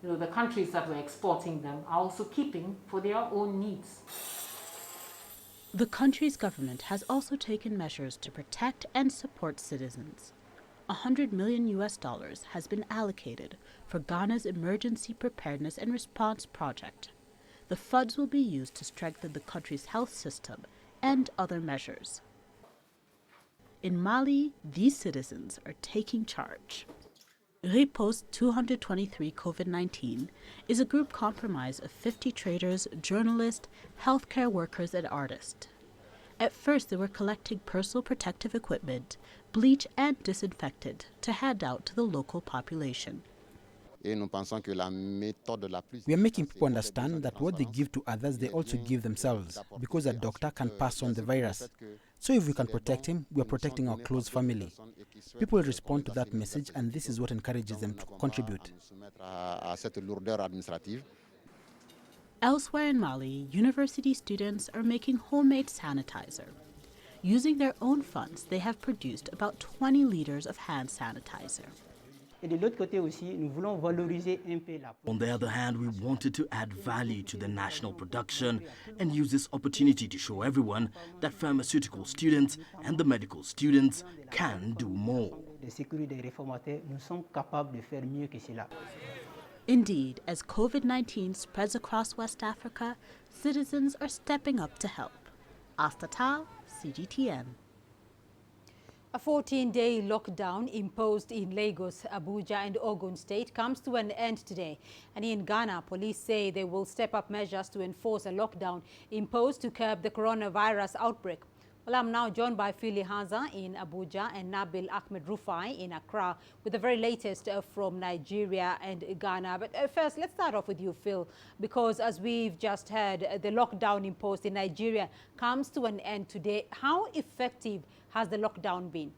the countries that were exporting them are also keeping for their own needs. The country's government has also taken measures to protect and support citizens. $100 million has been allocated for Ghana's Emergency Preparedness and Response Project. The funds will be used to strengthen the country's health system and other measures. In Mali, these citizens are taking charge. Riposte 223 COVID-19 is a group comprised of 50 traders, journalists, healthcare workers, and artists. At first, they were collecting personal protective equipment, bleach and disinfectant to hand out to the local population. We are making people understand that what they give to others, they also give themselves, because a doctor can pass on the virus. So if we can protect him, we are protecting our close family. People respond to that message, and this is what encourages them to contribute. Elsewhere in Mali, university students are making homemade sanitizer. Using their own funds, they have produced about 20 liters of hand sanitizer. On the other hand, we wanted to add value to the national production and use this opportunity to show everyone that pharmaceutical students and the medical students can do more. Indeed, as COVID-19 spreads across West Africa, citizens are stepping up to help. Astatal, CGTN. A 14-day lockdown imposed in Lagos, Abuja and Ogun State comes to an end today. And in Ghana, police say they will step up measures to enforce a lockdown imposed to curb the coronavirus outbreak. Well, I'm now joined by Phili Hanza in Abuja and Nabil Ahmed Rufai in Accra with the very latest from Nigeria and Ghana. But first, let's start off with you, Phil, because as we've just heard, the lockdown imposed in Nigeria comes to an end today. How effective has the lockdown been?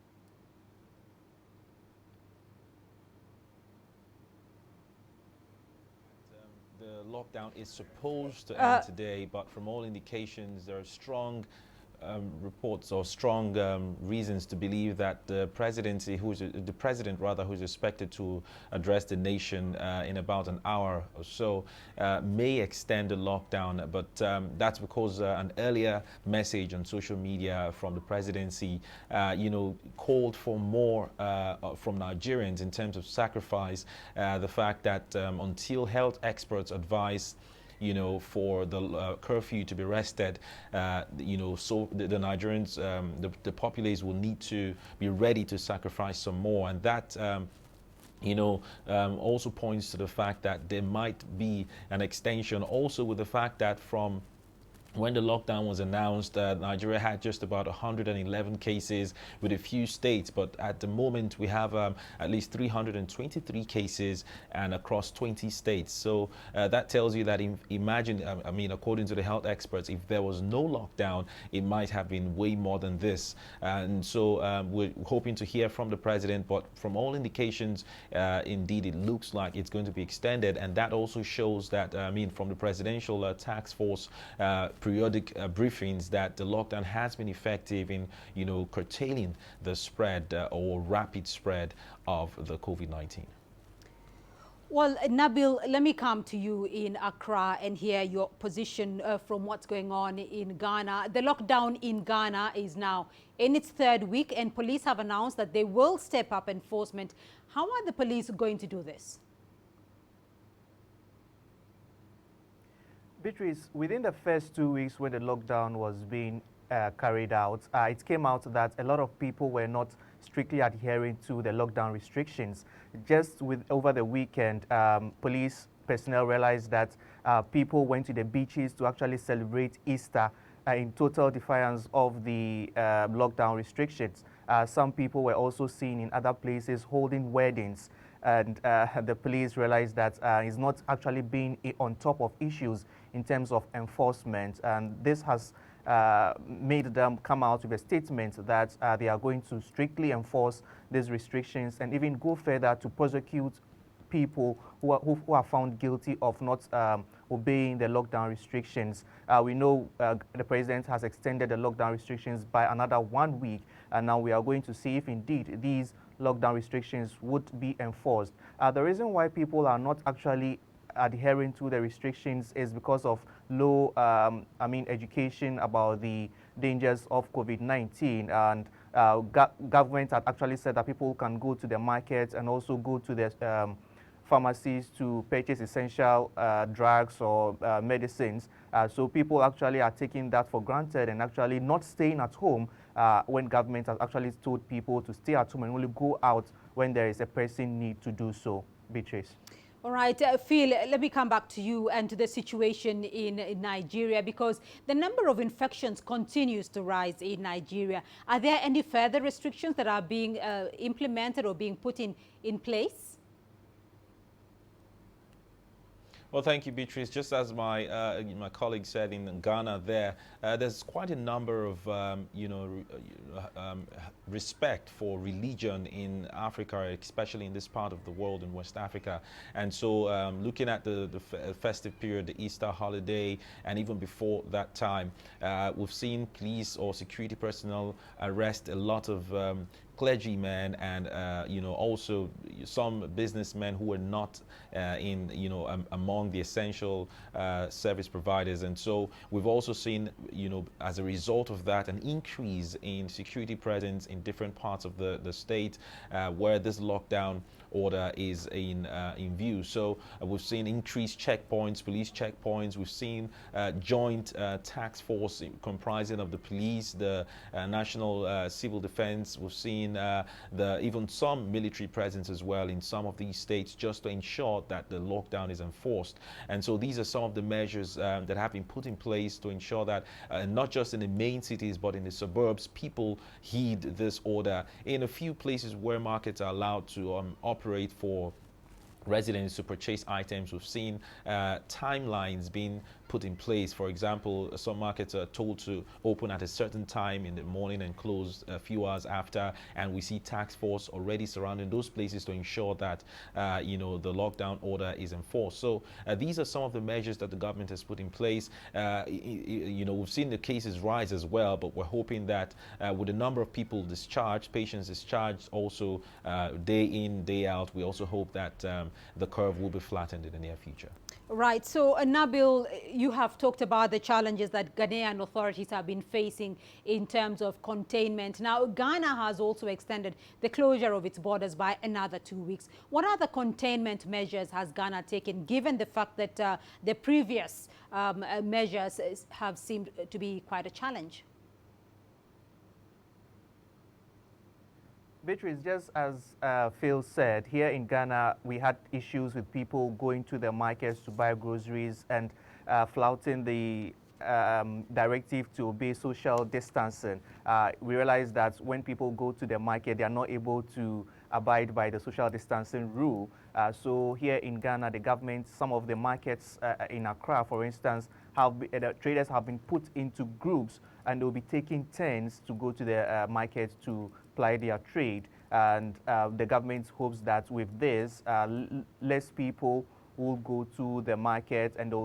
The lockdown is supposed to end today, but from all indications, there are strong reports or strong reasons to believe that the president, who's expected to address the nation in about an hour or so, may extend the lockdown. But that's because an earlier message on social media from the presidency, called for more from Nigerians in terms of sacrifice. The fact that until health experts advise for the curfew to be rested, so the Nigerians, the populace will need to be ready to sacrifice some more. And that, also points to the fact that there might be an extension also with the fact that from when the lockdown was announced, Nigeria had just about 111 cases with a few states, but at the moment we have at least 323 cases and across 20 states. So that tells you that, imagine, according to the health experts, if there was no lockdown, it might have been way more than this. And so we're hoping to hear from the president, but from all indications, indeed, it looks like it's going to be extended. And that also shows that, from the presidential task force periodic briefings, that the lockdown has been effective in, curtailing the spread or rapid spread of the COVID-19. Well, Nabil, let me come to you in Accra and hear your position from what's going on in Ghana. The lockdown in Ghana is now in its third week, and police have announced that they will step up enforcement. How are the police going to do this? Beatrice, within the first 2 weeks when the lockdown was being carried out, it came out that a lot of people were not strictly adhering to the lockdown restrictions. Just over the weekend, police personnel realized that people went to the beaches to actually celebrate Easter in total defiance of the lockdown restrictions. Some people were also seen in other places holding weddings, and the police realized that it's not actually being on top of issues in terms of enforcement, and this has made them come out with a statement that they are going to strictly enforce these restrictions and even go further to prosecute people who are found guilty of not obeying the lockdown restrictions. We know the president has extended the lockdown restrictions by another 1 week, and now we are going to see if indeed these lockdown restrictions would be enforced. The reason why people are not actually adhering to the restrictions is because of low, education about the dangers of COVID-19. And government had actually said that people can go to the markets and also go to the pharmacies to purchase essential drugs or medicines. So people actually are taking that for granted and actually not staying at home when government has actually told people to stay at home and only go out when there is a pressing need to do so. Beatrice. All right, Phil, let me come back to you and to the situation in Nigeria, because the number of infections continues to rise in Nigeria. Are there any further restrictions that are being implemented or being put in place? Well, thank you, Beatrice. Just as my colleague said in Ghana, there's quite a number of respect for religion in Africa, especially in this part of the world, in West Africa. And so, looking at the festive period, the Easter holiday, and even before that time, we've seen police or security personnel arrest a lot of clergymen and also some businessmen who were not among the essential service providers. And so we've also seen, as a result of that, an increase in security presence in different parts of the state where this lockdown order is in view. So we've seen increased checkpoints, police checkpoints. We've seen joint task force comprising of the police, the national civil defense. We've seen even some military presence as well in some of these states, just to ensure that the lockdown is enforced. And so these are some of the measures that have been put in place to ensure that not just in the main cities but in the suburbs, people heed this order. In a few places where markets are allowed to operate for residents to purchase items, we've seen timelines being put in place. For example, some markets are told to open at a certain time in the morning and close a few hours after, and we see task force already surrounding those places to ensure that the lockdown order is enforced. So these are some of the measures that the government has put in place. We've seen the cases rise as well, but we're hoping that with the number of people discharged, patients discharged also day in, day out, we also hope that the curve will be flattened in the near future. Right. So, Nabil, you have talked about the challenges that Ghanaian authorities have been facing in terms of containment. Now, Ghana has also extended the closure of its borders by another 2 weeks. What other containment measures has Ghana taken, given the fact that the previous measures have seemed to be quite a challenge? Beatrice, just as Phil said, here in Ghana, we had issues with people going to the markets to buy groceries and flouting the directive to obey social distancing. We realized that when people go to the market, they are not able to abide by the social distancing rule. So here in Ghana, the government, some of the markets in Accra, for instance, the traders have been put into groups, and they'll be taking turns to go to the market to ply their trade. And the government hopes that with this, less people will go to the market, and there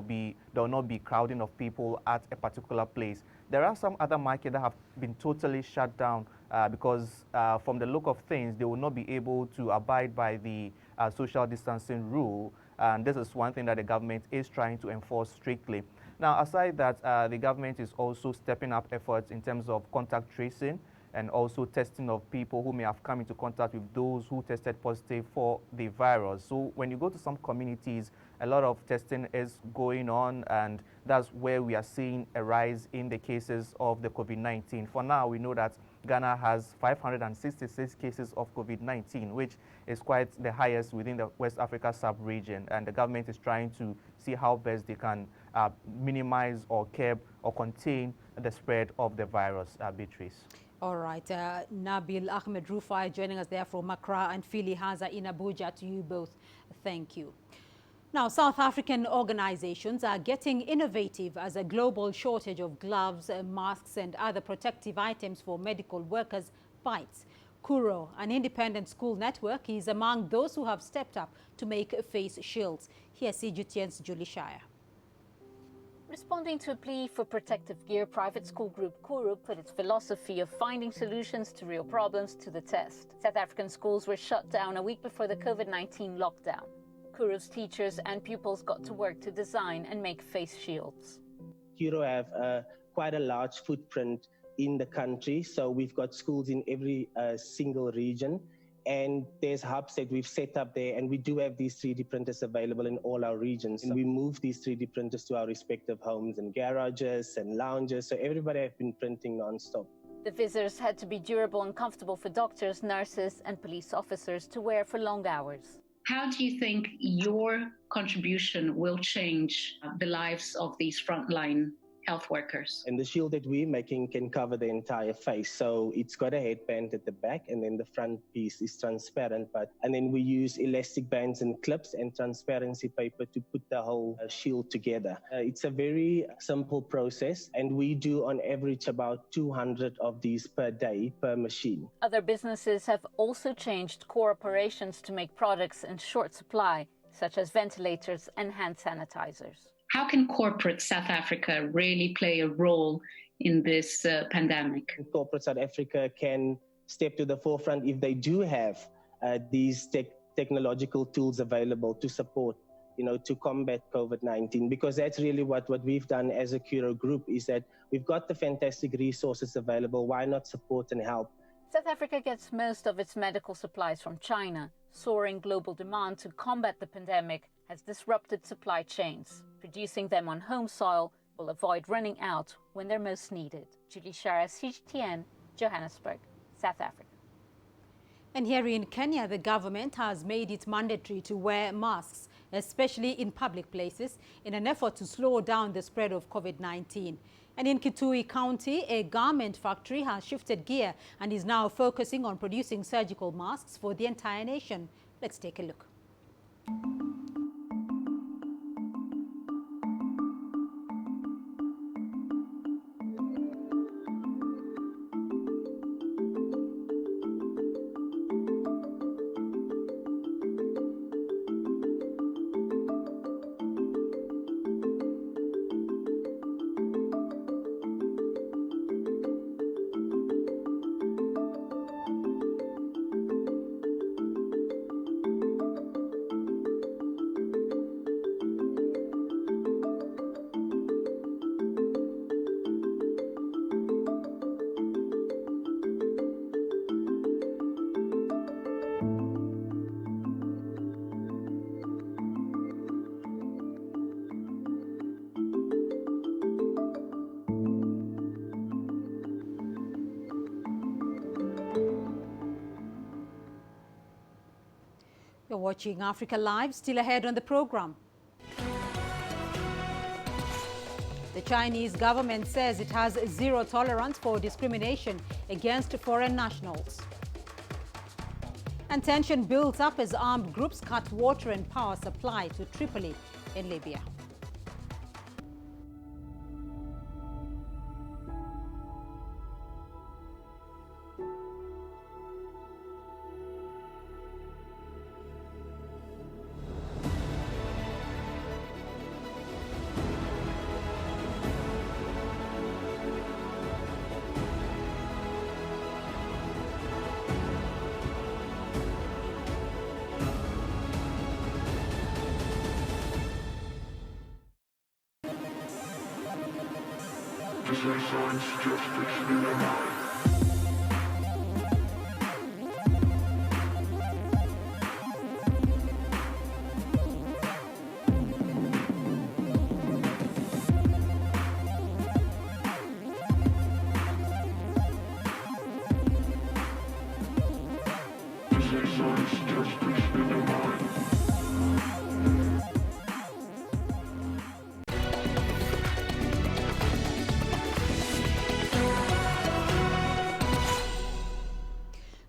will not be crowding of people at a particular place. There are some other markets that have been totally shut down because from the look of things, they will not be able to abide by the social distancing rule. And this is one thing that the government is trying to enforce strictly. Now, aside that, the government is also stepping up efforts in terms of contact tracing and also testing of people who may have come into contact with those who tested positive for the virus. So when you go to some communities, a lot of testing is going on, and that's where we are seeing a rise in the cases of the COVID-19. For now, we know that Ghana has 566 cases of COVID-19, which is quite the highest within the West Africa sub-region, and the government is trying to see how best they can minimize or curb or contain the spread of the virus. Beatrice. All right, Nabil Ahmed Rufai joining us there from Accra, and Phili Haza in Abuja. To you both, thank you. Now, South African organizations are getting innovative as a global shortage of gloves, masks and other protective items for medical workers bites. Kuro, an independent school network, is among those who have stepped up to make face shields. Here's CGTN's Julie Shire. Responding to a plea for protective gear, private school group Kuru put its philosophy of finding solutions to real problems to the test. South African schools were shut down a week before the COVID-19 lockdown. Kuruv's teachers and pupils got to work to design and make face shields. Kuro have quite a large footprint in the country, so we've got schools in every single region, and there's hubs that we've set up there, and we do have these 3D printers available in all our regions. And we move these 3D printers to our respective homes and garages and lounges, so everybody have been printing non-stop. The visors had to be durable and comfortable for doctors, nurses and police officers to wear for long hours. How do you think your contribution will change the lives of these frontline health workers? And the shield that we're making can cover the entire face. So it's got a headband at the back, and then the front piece is transparent. And then we use elastic bands and clips and transparency paper to put the whole shield together. It's a very simple process, and we do on average about 200 of these per day per machine. Other businesses have also changed core operations to make products in short supply, such as ventilators and hand sanitizers. How can corporate South Africa really play a role in this pandemic? Corporate South Africa can step to the forefront if they do have these technological tools available to support, to combat COVID-19, because that's really what we've done as a Kuro Group, is that we've got the fantastic resources available. Why not support and help? South Africa gets most of its medical supplies from China. Soaring global demand to combat the pandemic has disrupted supply chains. Producing them on home soil will avoid running out when they're most needed. Julie Shara, CGTN, Johannesburg, South Africa. And here in Kenya, the government has made it mandatory to wear masks, especially in public places, in an effort to slow down the spread of COVID-19. And in Kitui County, a garment factory has shifted gear and is now focusing on producing surgical masks for the entire nation. Let's take a look. You're watching Africa Live, still ahead on the program. The Chinese government says it has zero tolerance for discrimination against foreign nationals. And tension builds up as armed groups cut water and power supply to Tripoli in Libya.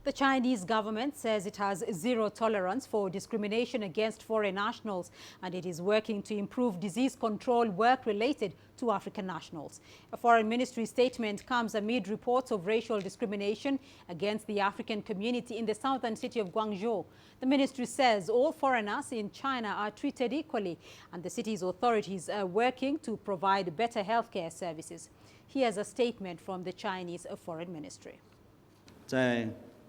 The Chinese government says it has zero tolerance for discrimination against foreign nationals, and it is working to improve disease control work related to African nationals. A foreign ministry statement comes amid reports of racial discrimination against the African community in the southern city of Guangzhou. The ministry says all foreigners in China are treated equally, and the city's authorities are working to provide better healthcare services. Here's a statement from the Chinese Foreign Ministry.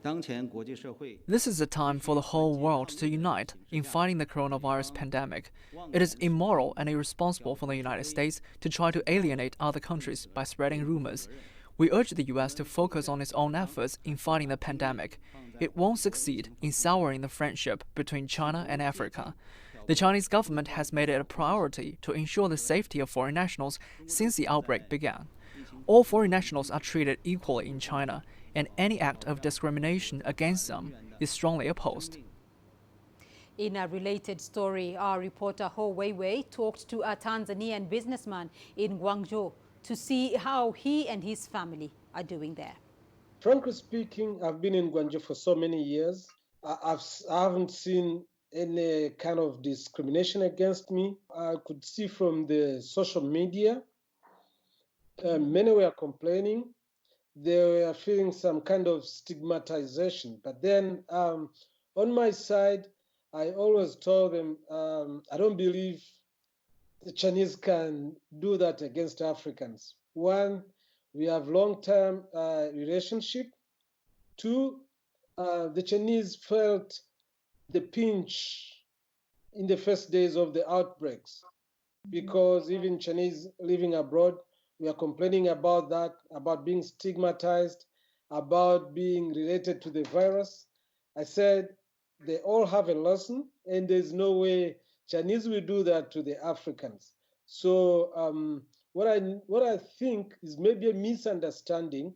This is a time for the whole world to unite in fighting the coronavirus pandemic. It is immoral and irresponsible for the United States to try to alienate other countries by spreading rumors. We urge the U.S. to focus on its own efforts in fighting the pandemic. It won't succeed in souring the friendship between China and Africa. The Chinese government has made it a priority to ensure the safety of foreign nationals since the outbreak began. All foreign nationals are treated equally in China, and any act of discrimination against them is strongly opposed. In a related story, our reporter Ho Weiwei talked to a Tanzanian businessman in Guangzhou to see how he and his family are doing there. Frankly speaking, I've been in Guangzhou for so many years. I haven't seen any kind of discrimination against me. I could see from the social media, many were complaining. They were feeling some kind of stigmatization. But then on my side, I always told them, I don't believe the Chinese can do that against Africans. One, we have long-term relationship. Two, the Chinese felt the pinch in the first days of the outbreaks, because even Chinese living abroad, we are complaining about that, about being stigmatized, about being related to the virus. I said they all have a lesson, and there's no way Chinese will do that to the Africans. So what I think is maybe a misunderstanding.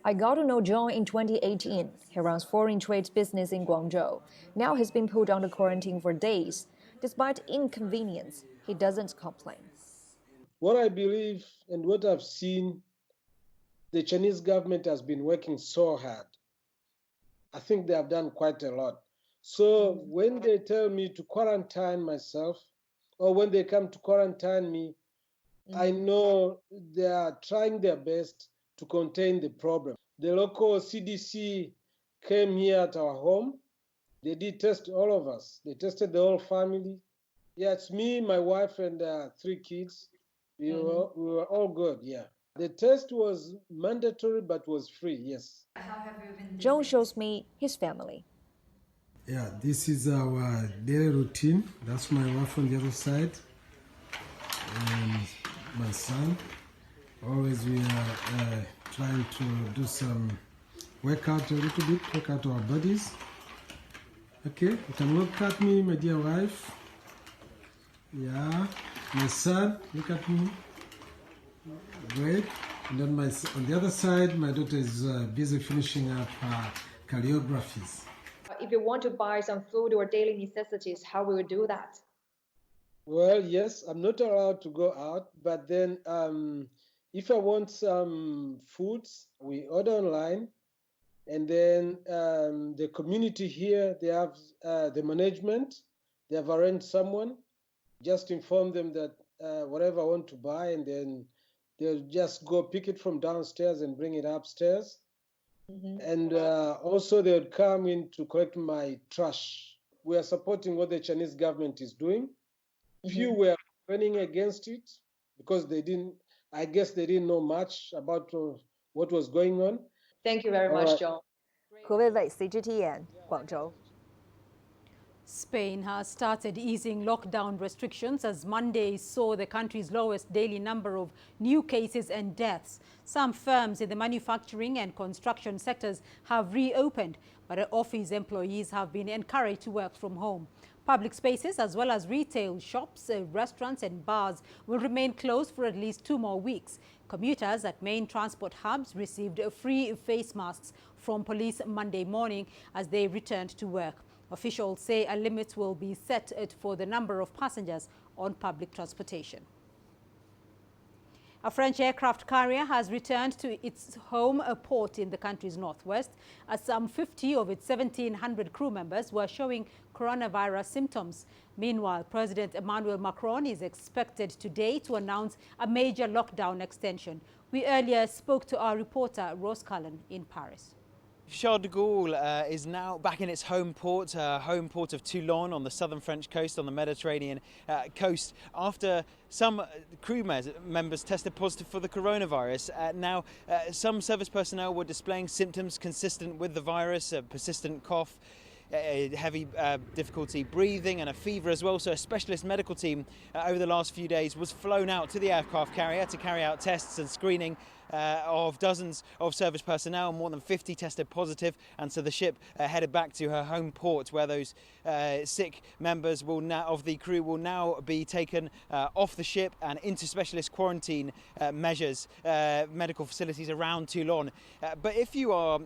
I got to know John in 2018. He runs foreign trade business in Guangzhou. Now he's been put under quarantine for days. Despite inconvenience, he doesn't complain. What I believe and what I've seen, the Chinese government has been working so hard. I think they have done quite a lot. So when they tell me to quarantine myself, or when they come to quarantine me, I know they are trying their best to contain the problem. The local CDC came here at our home. They did test all of us. They tested the whole family. Yeah, it's me, my wife, and 3 kids. We were all good, yeah. The test was mandatory, but was free, yes. John shows me his family. Yeah, this is our daily routine. That's my wife on the other side. And my son. Always we are trying to do some workout a little bit, work out our bodies. Okay, you can look at me, my dear wife. Yeah, my son, look at me. Great. And then on the other side, my daughter is busy finishing up her choreographies. If you want to buy some food or daily necessities, how will you do that? Well, yes, I'm not allowed to go out, but then if I want some foods, we order online, and then the community here, they have the management, they have arranged someone, just inform them that whatever I want to buy, and then they'll just go pick it from downstairs and bring it upstairs. And also they would come in to collect my trash. We are supporting what the Chinese government is doing. Few were running against it because I guess they didn't know much about what was going on. Thank you very much, John. Ho Weiwei, CGTN, Guangzhou. Spain has started easing lockdown restrictions as Monday saw the country's lowest daily number of new cases and deaths. Some firms in the manufacturing and construction sectors have reopened, but office employees have been encouraged to work from home. Public spaces as well as retail shops, restaurants and bars will remain closed for at least 2 more weeks. Commuters at main transport hubs received free face masks from police Monday morning as they returned to work. Officials say a limit will be set for the number of passengers on public transportation. A French aircraft carrier has returned to its home port in the country's northwest as some 50 of its 1,700 crew members were showing coronavirus symptoms. Meanwhile, President Emmanuel Macron is expected today to announce a major lockdown extension. We earlier spoke to our reporter Rose Cullen in Paris. Charles de Gaulle is now back in its home port of Toulon on the southern French coast on the Mediterranean coast after some crew members tested positive for the coronavirus. Now, some service personnel were displaying symptoms consistent with the virus, a persistent cough, heavy difficulty breathing and a fever as well. So a specialist medical team over the last few days was flown out to the aircraft carrier to carry out tests and screening of dozens of service personnel. More than 50 tested positive, and so the ship headed back to her home port, where those sick members of the crew will now be taken off the ship and into specialist quarantine measures, medical facilities around Toulon. But if you are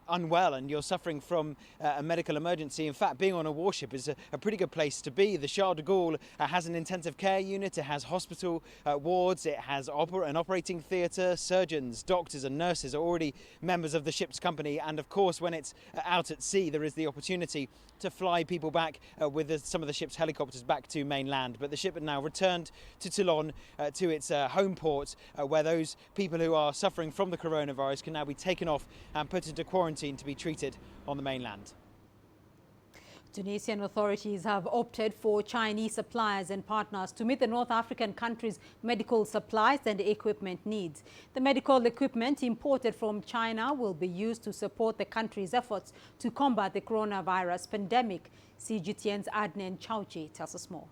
unwell and you're suffering from a medical emergency, in fact, being on a warship is a pretty good place to be. The Charles de Gaulle has an intensive care unit, it has hospital wards, it has an operating theatre, surgeons, doctors and nurses are already members of the ship's company, and of course when it's out at sea there is the opportunity to fly people back with some of the ship's helicopters back to mainland. But the ship had now returned to Toulon, to its home port, where those people who are suffering from the coronavirus can now be taken off and put into quarantine to be treated on the mainland. Tunisian authorities have opted for Chinese suppliers and partners to meet the North African country's medical supplies and equipment needs. The medical equipment imported from China will be used to support the country's efforts to combat the coronavirus pandemic. CGTN's Adnan Chauchi tells us more.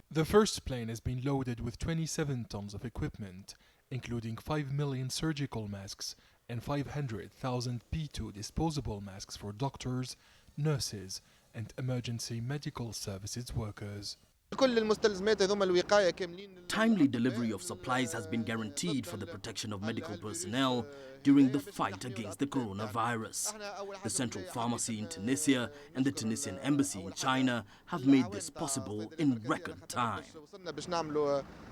The first plane has been loaded with 27 tons of equipment, including 5 million surgical masks and 500,000 P2 disposable masks for doctors, nurses, and emergency medical services workers. Timely delivery of supplies has been guaranteed for the protection of medical personnel during the fight against the coronavirus. The Central Pharmacy in Tunisia and the Tunisian Embassy in China have made this possible in record time.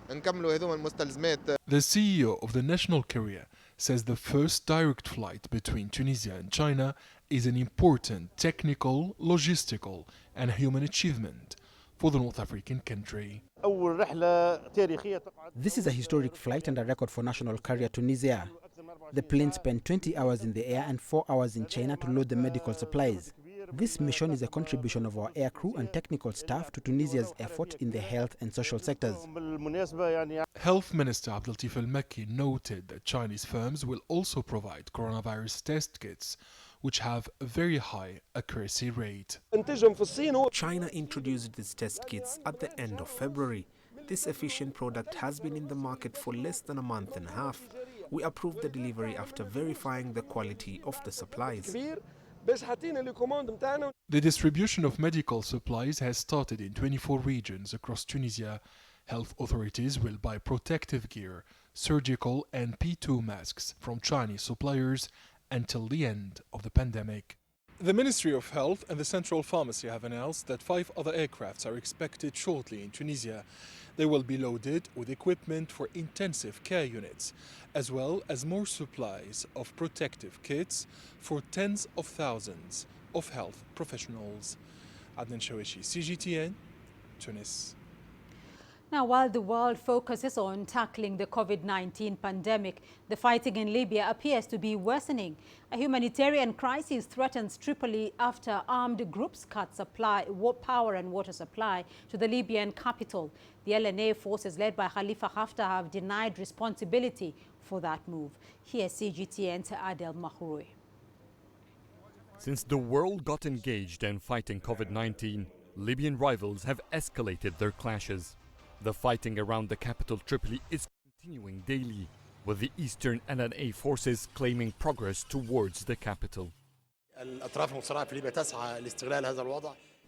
The CEO of the national carrier says the first direct flight between Tunisia and China is an important technical, logistical, and human achievement for the North African country. This is a historic flight and a record for national carrier Tunisia. The plane spent 20 hours in the air and 4 hours in China to load the medical supplies. This mission is a contribution of our aircrew and technical staff to Tunisia's effort in the health and social sectors. Health Minister Abdelatif El-Makki noted that Chinese firms will also provide coronavirus test kits, which have a very high accuracy rate. China introduced these test kits at the end of February. This efficient product has been in the market for less than a month and a half. We approved the delivery after verifying the quality of the supplies. The distribution of medical supplies has started in 24 regions across Tunisia. Health authorities will buy protective gear, surgical and P2 masks from Chinese suppliers until the end of the pandemic. The Ministry of Health and the Central Pharmacy have announced that 5 other aircrafts are expected shortly in Tunisia. They will be loaded with equipment for intensive care units, as well as more supplies of protective kits for tens of thousands of health professionals. Adnan Chauchi, CGTN, Tunis. Now, while the world focuses on tackling the COVID-19 pandemic, the fighting in Libya appears to be worsening. A humanitarian crisis threatens Tripoli after armed groups cut power and water supply to the Libyan capital. The LNA forces led by Khalifa Haftar have denied responsibility for that move. Here's CGTN's Adel Mahroui. Since the world got engaged in fighting COVID-19, Libyan rivals have escalated their clashes. The fighting around the capital Tripoli is continuing daily, with the eastern LNA forces claiming progress towards the capital.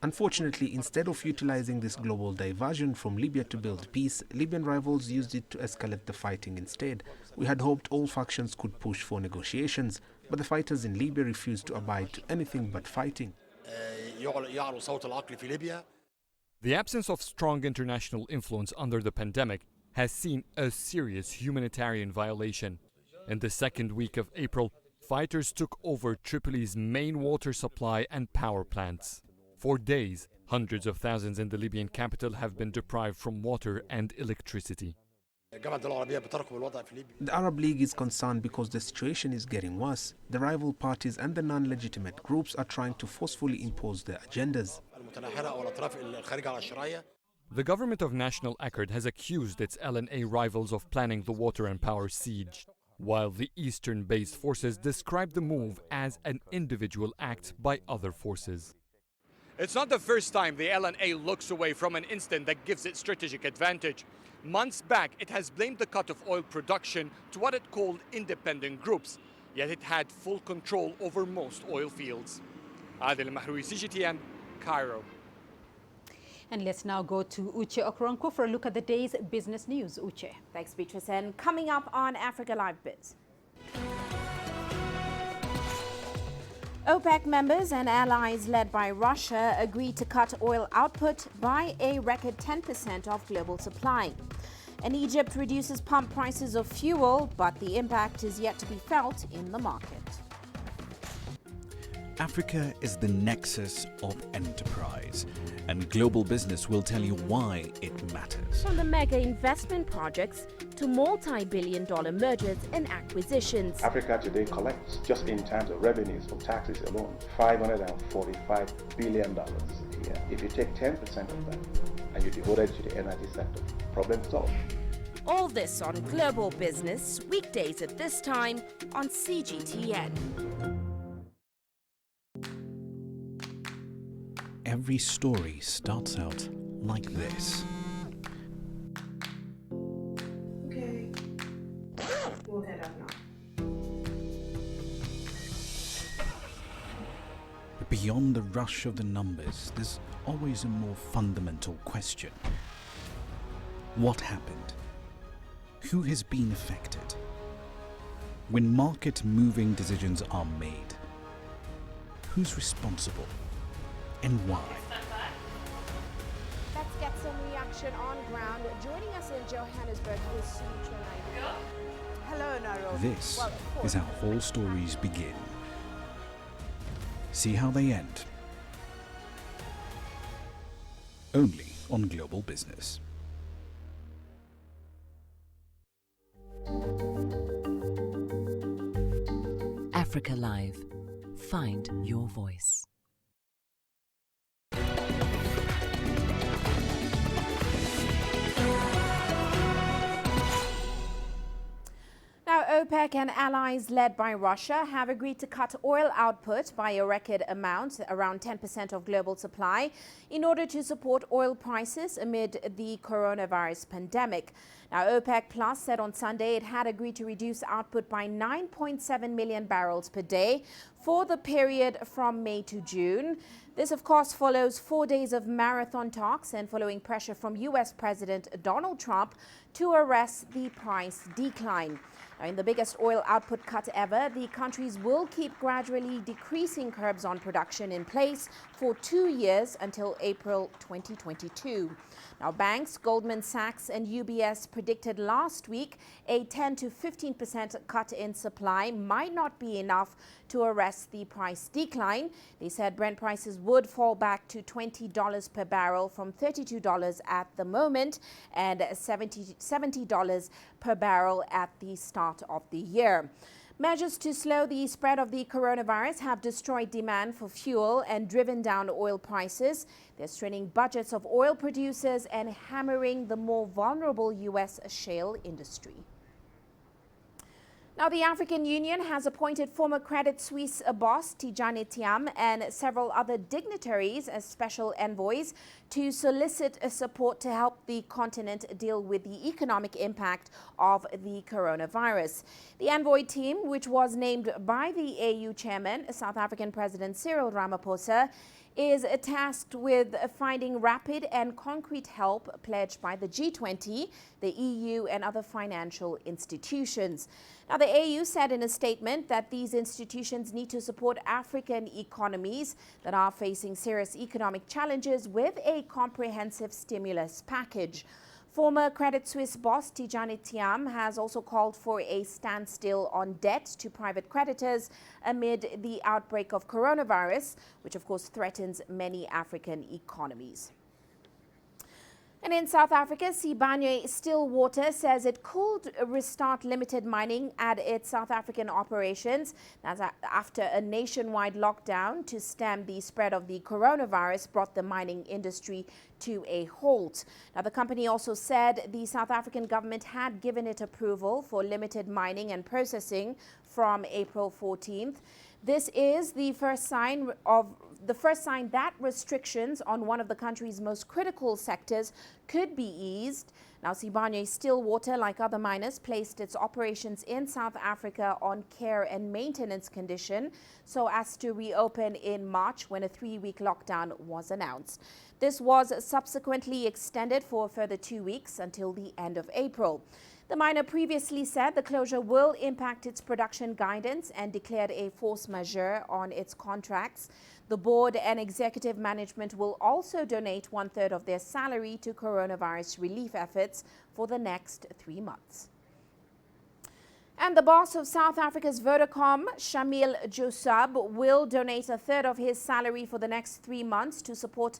Unfortunately, instead of utilizing this global diversion from Libya to build peace, Libyan rivals used it to escalate the fighting instead. We had hoped all factions could push for negotiations, but the fighters in Libya refused to abide to anything but fighting. The absence of strong international influence under the pandemic has seen a serious humanitarian violation. In the second week of April, fighters took over Tripoli's main water supply and power plants. For days, hundreds of thousands in the Libyan capital have been deprived from water and electricity. The Arab League is concerned because the situation is getting worse. The rival parties and the non-legitimate groups are trying to forcefully impose their agendas. The government of National Accord has accused its LNA rivals of planning the water and power siege, while the eastern-based forces describe the move as an individual act by other forces. It's not the first time the LNA looks away from an incident that gives it strategic advantage. Months back, it has blamed the cut of oil production to what it called independent groups, yet it had full control over most oil fields. Adil Mahroui, CGTN, Cairo. And let's now go to Uche Okoronkwo for a look at the day's business news. Uche. Thanks, Beatrice. And coming up on Africa Live Biz. OPEC members and allies led by Russia agreed to cut oil output by a record 10% of global supply. And Egypt reduces pump prices of fuel, but the impact is yet to be felt in the market. Africa is the nexus of enterprise, and global business will tell you why it matters. From the mega investment projects to multi-billion-dollar mergers and acquisitions. Africa today collects, just in terms of revenues from taxes alone, $545 billion a year. If you take 10% of that and you devote it to the energy sector, problem solved. All this on Global Business, weekdays at this time on CGTN. Every story starts out like this. Okay. We'll head up now. Beyond the rush of the numbers, there's always a more fundamental question. What happened? Who has been affected? When market-moving decisions are made, who's responsible? And why? Let's get some reaction on ground. Joining us in Johannesburg is Sue Chonai. Hello, Naro. This is how all stories begin. See how they end. Only on Global Business. Africa Live. Find your voice. Now, OPEC and allies led by Russia have agreed to cut oil output by a record amount, around 10% of global supply, in order to support oil prices amid the coronavirus pandemic. Now, OPEC Plus said on Sunday it had agreed to reduce output by 9.7 million barrels per day for the period from May to June. This, of course, follows 4 days of marathon talks and following pressure from U.S. President Donald Trump to arrest the price decline. Now, in the biggest oil output cut ever, the countries will keep gradually decreasing curbs on production in place for 2 years until April 2022. Now, banks Goldman Sachs and UBS predicted last week a 10 to 15% cut in supply might not be enough to arrest the price decline. They said Brent prices would fall back to $20 per barrel from $32 at the moment and $70 per barrel at the start of the year. Measures to slow the spread of the coronavirus have destroyed demand for fuel and driven down oil prices. They're straining budgets of oil producers and hammering the more vulnerable U.S. shale industry. Now, the African Union has appointed former Credit Suisse boss Tidjane Thiam and several other dignitaries as special envoys to solicit support to help the continent deal with the economic impact of the coronavirus. The envoy team, which was named by the AU chairman, South African President Cyril Ramaphosa, is tasked with finding rapid and concrete help pledged by the G20, the EU and other financial institutions. Now, the AU said in a statement that these institutions need to support African economies that are facing serious economic challenges with a comprehensive stimulus package. Former Credit Suisse boss Tidjane Thiam has also called for a standstill on debt to private creditors amid the outbreak of coronavirus, which of course threatens many African economies. And in South Africa, Sibanye-Stillwater says it could restart limited mining at its South African operations. That's after a nationwide lockdown to stem the spread of the coronavirus brought the mining industry to a halt. Now, the company also said the South African government had given it approval for limited mining and processing from April 14th. This is the first sign that restrictions on one of the country's most critical sectors could be eased. Now, Sibanye-Stillwater, like other miners, placed its operations in South Africa on care and maintenance condition so as to reopen in March when a 3-week lockdown was announced. This was subsequently extended for a further 2 weeks until the end of April. The miner previously said the closure will impact its production guidance and declared a force majeure on its contracts. The board and executive management will also donate 1/3 of their salary to coronavirus relief efforts for the next 3 months. And the boss of South Africa's Vodacom, Shamil Joosub, will donate 1/3 of his salary for the next 3 months to support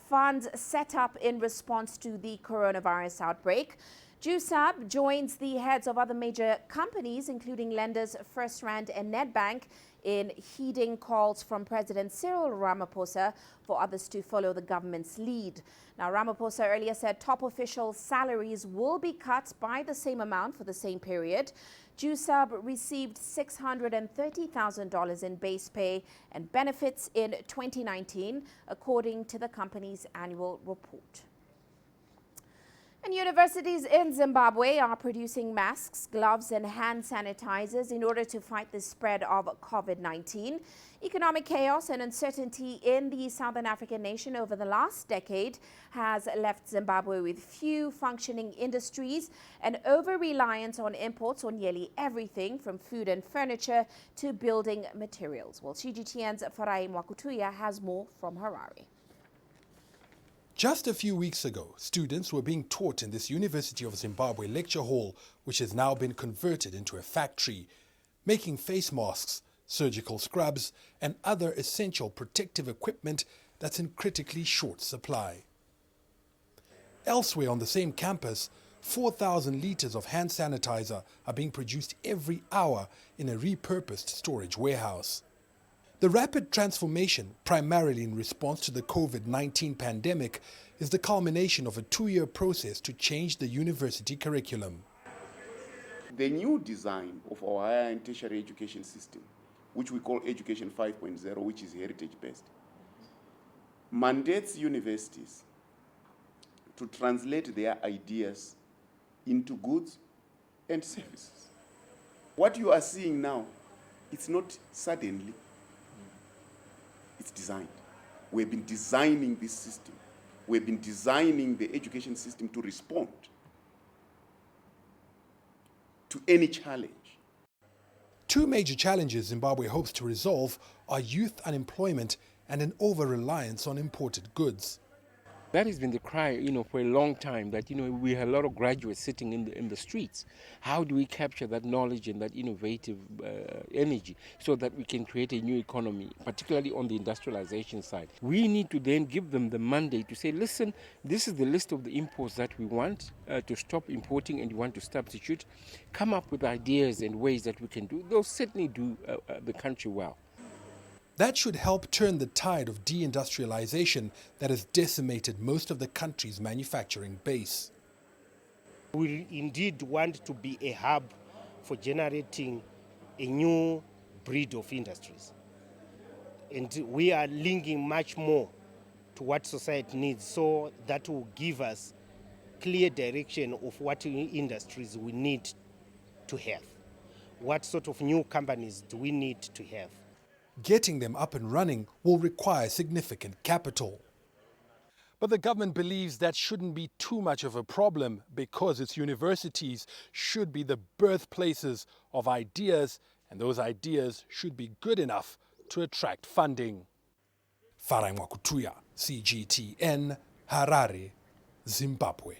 funds set up in response to the coronavirus outbreak. Joosub joins the heads of other major companies, including lenders FirstRand and Nedbank, in heeding calls from President Cyril Ramaphosa for others to follow the government's lead. Now, Ramaphosa earlier said top official salaries will be cut by the same amount for the same period. Joosub received $630,000 in base pay and benefits in 2019, according to the company's annual report. And universities in Zimbabwe are producing masks, gloves and hand sanitizers in order to fight the spread of COVID-19. Economic chaos and uncertainty in the Southern African nation over the last decade has left Zimbabwe with few functioning industries and over-reliance on imports on nearly everything from food and furniture to building materials. Well, CGTN's Farai Mwakutuya has more from Harare. Just a few weeks ago, students were being taught in this University of Zimbabwe lecture hall, which has now been converted into a factory, making face masks, surgical scrubs, and other essential protective equipment that's in critically short supply. Elsewhere on the same campus, 4,000 litres of hand sanitizer are being produced every hour in a repurposed storage warehouse. The rapid transformation, primarily in response to the COVID-19 pandemic, is the culmination of a 2-year process to change the university curriculum. The new design of our higher and tertiary education system, which we call Education 5.0, which is heritage-based, mandates universities to translate their ideas into goods and services. What you are seeing now, it's not suddenly. It's designed. We've been designing this system. We've been designing the education system to respond to any challenge. 2 major challenges Zimbabwe hopes to resolve are youth unemployment and an over-reliance on imported goods. That has been the cry, for a long time, that, we have a lot of graduates sitting in the streets. How do we capture that knowledge and that innovative energy so that we can create a new economy, particularly on the industrialization side? We need to then give them the mandate to say, listen, this is the list of the imports that we want to stop importing and we want to substitute. Come up with ideas and ways that we can do. They'll certainly do the country well. That should help turn the tide of deindustrialization that has decimated most of the country's manufacturing base. We indeed want to be a hub for generating a new breed of industries. And we are linking much more to what society needs, so that will give us clear direction of what industries we need to have. What sort of new companies do we need to have? Getting them up and running will require significant capital. But the government believes that shouldn't be too much of a problem because its universities should be the birthplaces of ideas, and those ideas should be good enough to attract funding. Farai Mwakutuya, CGTN, Harare, Zimbabwe.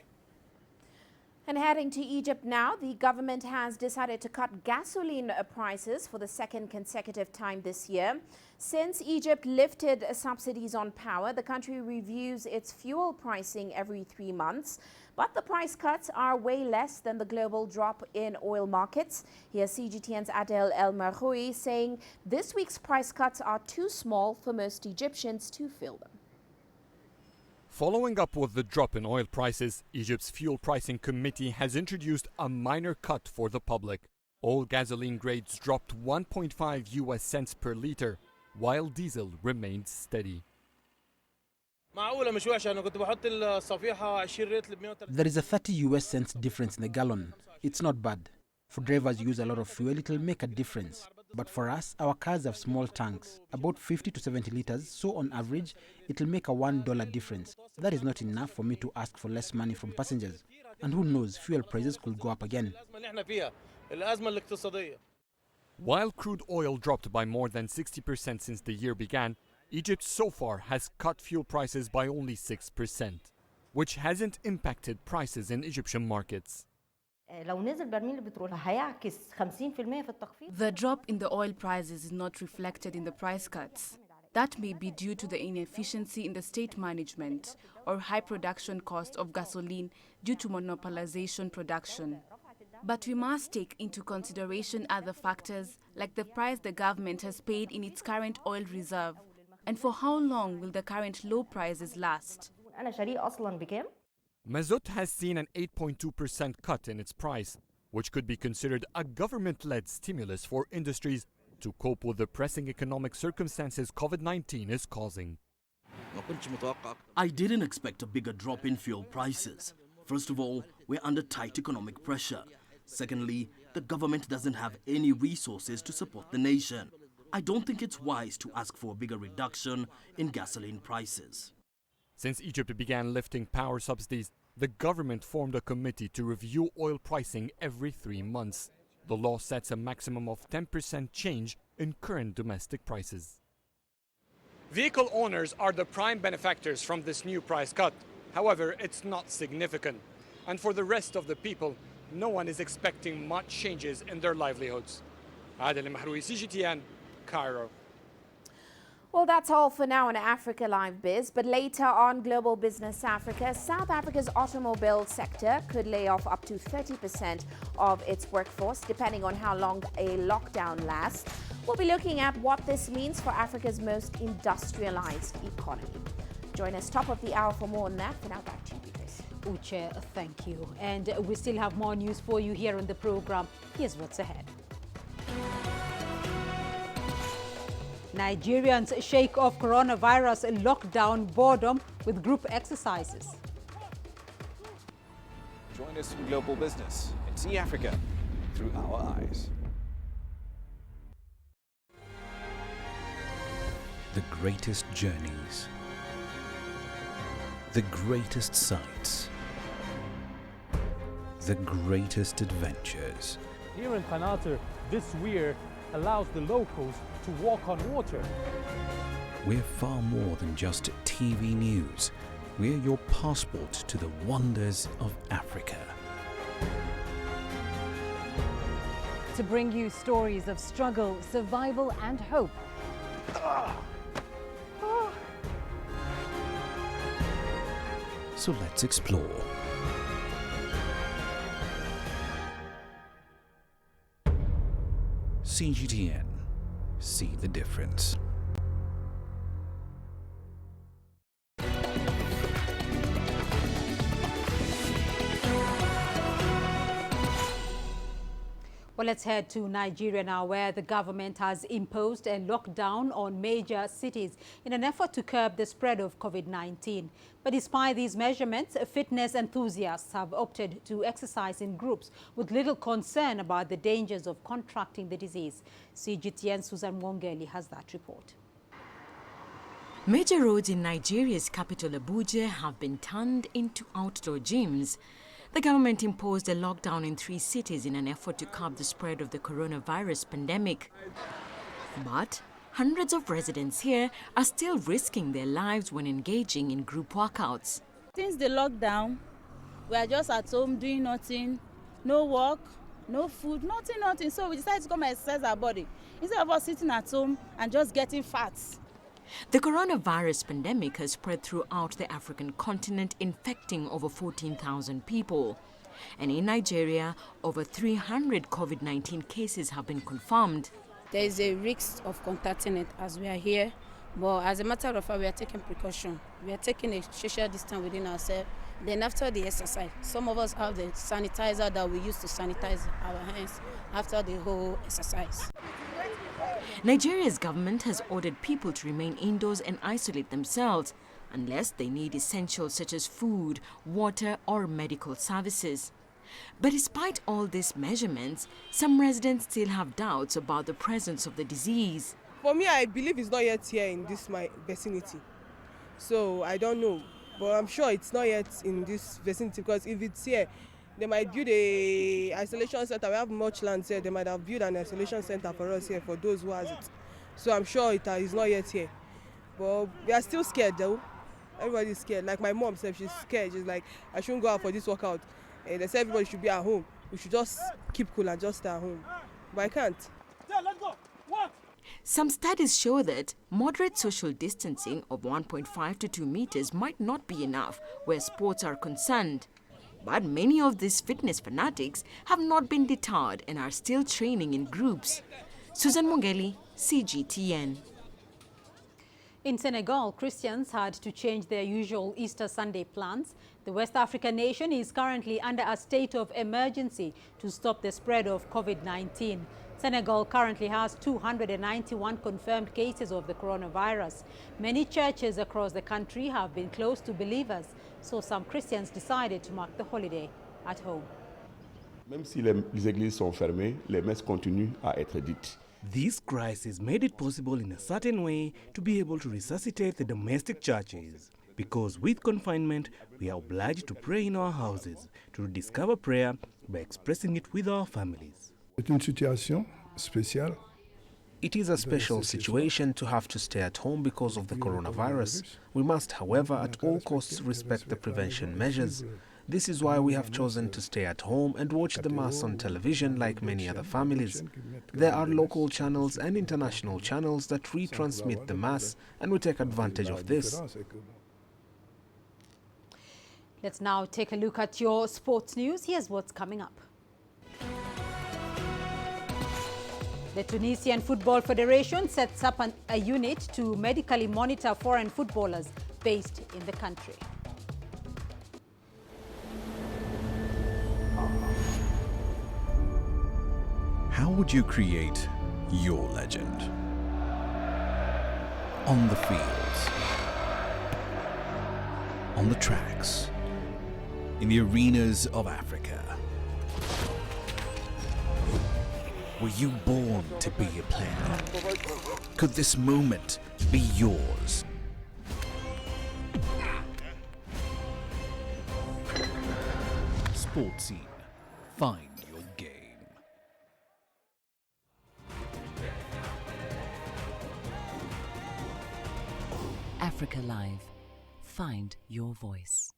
And heading to Egypt now, the government has decided to cut gasoline prices for the second consecutive time this year. Since Egypt lifted subsidies on power, the country reviews its fuel pricing every 3 months. But the price cuts are way less than the global drop in oil markets. Here's CGTN's Adel El Marhoui saying this week's price cuts are too small for most Egyptians to feel them. Following up with the drop in oil prices, Egypt's fuel pricing committee has introduced a minor cut for the public. All gasoline grades dropped 1.5 US cents per liter, while diesel remained steady. There is a 30 US cents difference in the gallon. It's not bad. For drivers who use a lot of fuel, it will make a difference. But for us, our cars have small tanks, about 50 to 70 liters, so on average, it will make a $1 difference. That is not enough for me to ask for less money from passengers. And who knows, fuel prices could go up again. While crude oil dropped by more than 60% since the year began, Egypt so far has cut fuel prices by only 6%, which hasn't impacted prices in Egyptian markets. The drop in the oil prices is not reflected in the price cuts. That may be due to the inefficiency in the state management or high production cost of gasoline due to monopolization production. But we must take into consideration other factors like the price the government has paid in its current oil reserve. And for how long will the current low prices last? Mazut has seen an 8.2% cut in its price, which could be considered a government-led stimulus for industries to cope with the pressing economic circumstances COVID-19 is causing. I didn't expect a bigger drop in fuel prices. First of all, we're under tight economic pressure. Secondly, the government doesn't have any resources to support the nation. I don't think it's wise to ask for a bigger reduction in gasoline prices. Since Egypt began lifting power subsidies, the government formed a committee to review oil pricing every 3 months. The law sets a maximum of 10% change in current domestic prices. Vehicle owners are the prime benefactors from this new price cut. However, it's not significant. And for the rest of the people, no one is expecting much changes in their livelihoods. Adel Mahroui, CGTN, Cairo. Well, that's all for now on Africa Live Biz. But later on Global Business Africa, South Africa's automobile sector could lay off up to 30% of its workforce, depending on how long a lockdown lasts. We'll be looking at what this means for Africa's most industrialized economy. Join us top of the hour for more on that. For now, back to you, Beatrice. Uche, thank you. And we still have more news for you here on the program. Here's what's ahead. Nigerians shake off coronavirus lockdown boredom with group exercises. Join us in Global Business and see Africa through our eyes. The greatest journeys, the greatest sights, the greatest adventures. Here in Qanater, this weir allows the locals to walk on water. We're far more than just TV news. We're your passport to the wonders of Africa. To bring you stories of struggle, survival and hope. So let's explore. CGTN. See the difference. Well, let's head to Nigeria now, where the government has imposed a lockdown on major cities in an effort to curb the spread of COVID-19. But despite these measurements, fitness enthusiasts have opted to exercise in groups with little concern about the dangers of contracting the disease. CGTN Susan Wongeli has that report. Major roads in Nigeria's capital Abuja have been turned into outdoor gyms. The government imposed a lockdown in 3 cities in an effort to curb the spread of the coronavirus pandemic. But hundreds of residents here are still risking their lives when engaging in group workouts. Since the lockdown, We are just at home doing nothing, no work, no food, nothing. So we decided to come and exercise our body instead of us sitting at home and just getting fat. The coronavirus pandemic has spread throughout the African continent, infecting over 14,000 people. And in Nigeria, over 300 COVID-19 cases have been confirmed. There is a risk of contacting it as we are here, but as a matter of fact, we are taking precaution. We are taking a social distance within ourselves. Then after the exercise, some of us have the sanitizer that we use to sanitize our hands after the whole exercise. Nigeria's government has ordered people to remain indoors and isolate themselves unless they need essentials such as food, water or medical services. But despite all these measurements, some residents still have doubts about the presence of the disease. For me, I believe it's not yet here in this my vicinity. So I don't know, but I'm sure it's not yet in this vicinity, because if it's here, they might build a isolation center. We have much land here. They might have built an isolation center for us here, for those who has it. So I'm sure it is not yet here. But we are still scared though. Everybody's scared. Like my mom said, she's scared. She's like, I shouldn't go out for this workout. And they said everybody should be at home. We should just keep cool and just stay at home. But I can't. Let's go. What? Some studies show that moderate social distancing of 1.5 to 2 meters might not be enough where sports are concerned. But many of these fitness fanatics have not been deterred and are still training in groups. Susan Mungeli, CGTN. In Senegal, Christians had to change their usual Easter Sunday plans. The West African nation is currently under a state of emergency to stop the spread of COVID-19. Senegal currently has 291 confirmed cases of the coronavirus. Many churches across the country have been closed to believers, so some Christians decided to mark the holiday at home. Même si les églises sont fermées, les messes continuent à être dites. This crisis made it possible in a certain way to be able to resuscitate the domestic churches. Because with confinement, we are obliged to pray in our houses, to rediscover prayer by expressing it with our families. C'est une situation spéciale. It is a special situation to have to stay at home because of the coronavirus. We must, however, at all costs respect the prevention measures. This is why we have chosen to stay at home and watch the Mass on television like many other families. There are local channels and international channels that retransmit the Mass, and we take advantage of this. Let's now take a look at your sports news. Here's what's coming up. The Tunisian Football Federation sets up a unit to medically monitor foreign footballers based in the country. How would you create your legend? On the fields, on the tracks, in the arenas of Africa. Were you born to be a player? Could this moment be yours? Sports Scene. Find your game. Africa Live. Find your voice.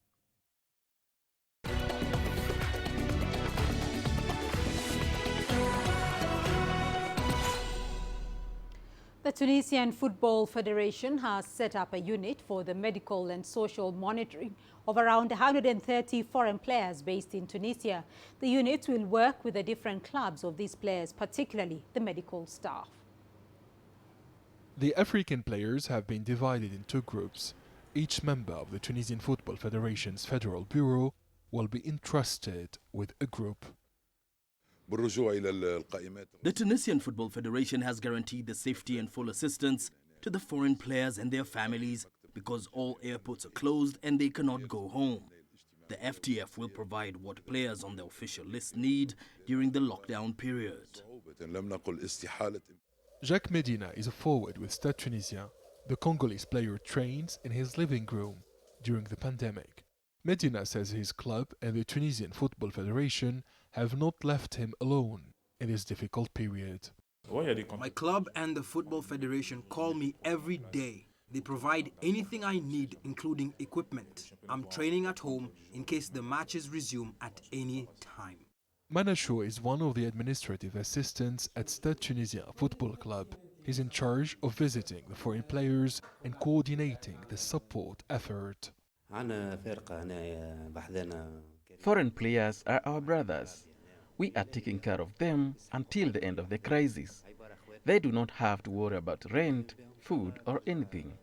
The Tunisian Football Federation has set up a unit for the medical and social monitoring of around 130 foreign players based in Tunisia. The unit will work with the different clubs of these players, particularly the medical staff. The African players have been divided in two groups. Each member of the Tunisian Football Federation's Federal Bureau will be entrusted with a group. The Tunisian Football Federation has guaranteed the safety and full assistance to the foreign players and their families because all airports are closed and they cannot go home. The FTF will provide what players on the official list need during the lockdown period. Jacques Medina is a forward with Stade Tunisien. The Congolese player trains in his living room during the pandemic. Medina says his club and the Tunisian Football Federation have not left him alone in this difficult period. My club and the Football Federation call me every day They provide anything I need, including equipment. I'm training at home in case the matches resume at any time. Manachou is one of the administrative assistants at Stade Tunisien Football Club. He's in charge of visiting the foreign players and coordinating the support effort. Foreign players are our brothers. We are taking care of them until the end of the crisis. They do not have to worry about rent, food or anything.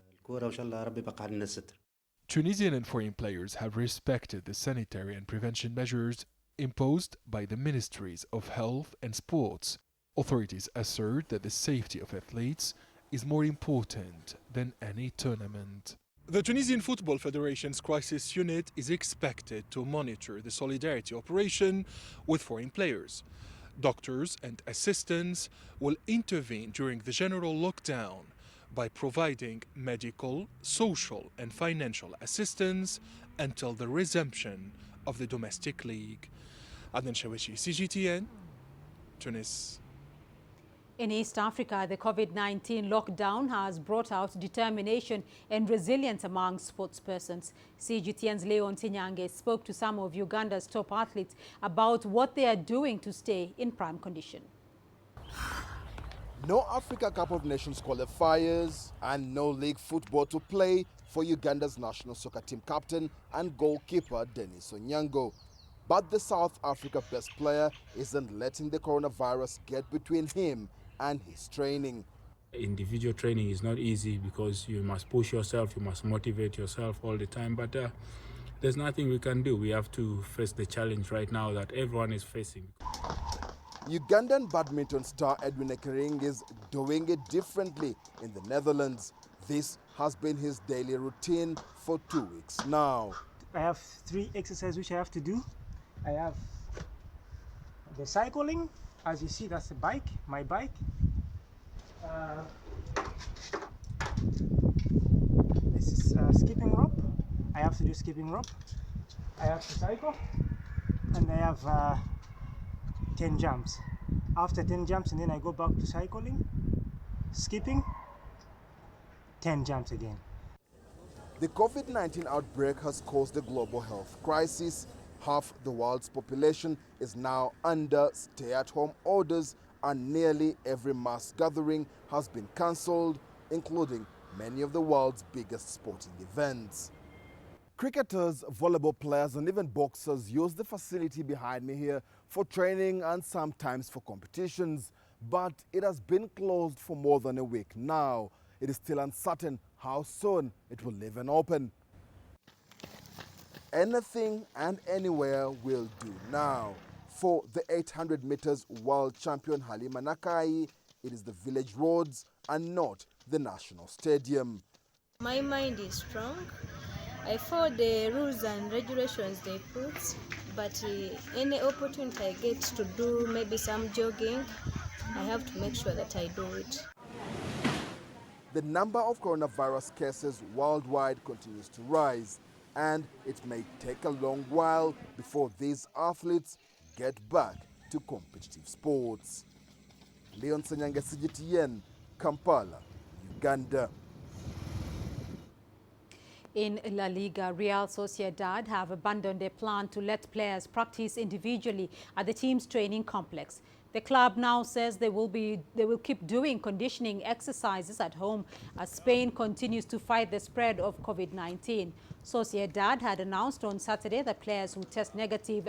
Tunisian and foreign players have respected the sanitary and prevention measures imposed by the Ministries of Health and Sports. Authorities assert that the safety of athletes is more important than any tournament. The Tunisian Football Federation's crisis unit is expected to monitor the solidarity operation with foreign players. Doctors and assistants will intervene during the general lockdown by providing medical, social and financial assistance until the resumption of the domestic league. Adnan Shawishi, CGTN, Tunis. In East Africa, the COVID-19 lockdown has brought out determination and resilience among sportspersons. CGTN's Leon Sinyange spoke to some of Uganda's top athletes about what they are doing to stay in prime condition. No Africa Cup of Nations qualifiers and no league football to play for Uganda's national soccer team captain and goalkeeper Dennis Onyango. But the South Africa best player isn't letting the coronavirus get between him and his training. Individual training is not easy because you must push yourself, you must motivate yourself all the time, but there's nothing we can do. We have to face the challenge right now that everyone is facing. Ugandan badminton star Edwin Ekering is doing it differently in the Netherlands. This has been his daily routine for 2 weeks now. I have 3 exercises which I have to do. I have the cycling, as you see, that's the bike, my bike. This is skipping rope. I have to do skipping rope. I have to cycle, and I have 10 jumps. After 10 jumps, and then I go back to cycling, skipping, 10 jumps again. The COVID-19 outbreak has caused a global health crisis. Half the world's population is now under stay-at-home orders, and nearly every mass gathering has been cancelled, including many of the world's biggest sporting events. Cricketers, volleyball players and even boxers use the facility behind me here for training and sometimes for competitions. But it has been closed for more than a week now. It is still uncertain how soon it will leave and open. Anything and anywhere will do now. For the 800 meters world champion Halima Nakai, it is the village roads and not the national stadium. My mind is strong. I follow the rules and regulations they put, but any opportunity I get to do maybe some jogging, I have to make sure that I do it. The number of coronavirus cases worldwide continues to rise, and it may take a long while before these athletes get back to competitive sports. Leon Sinyange, CGTN, Kampala, Uganda. In La Liga, Real Sociedad have abandoned their plan to let players practice individually at the team's training complex. The club now says they will keep doing conditioning exercises at home as Spain continues to fight the spread of COVID-19. Sociedad had announced on Saturday that players who test negative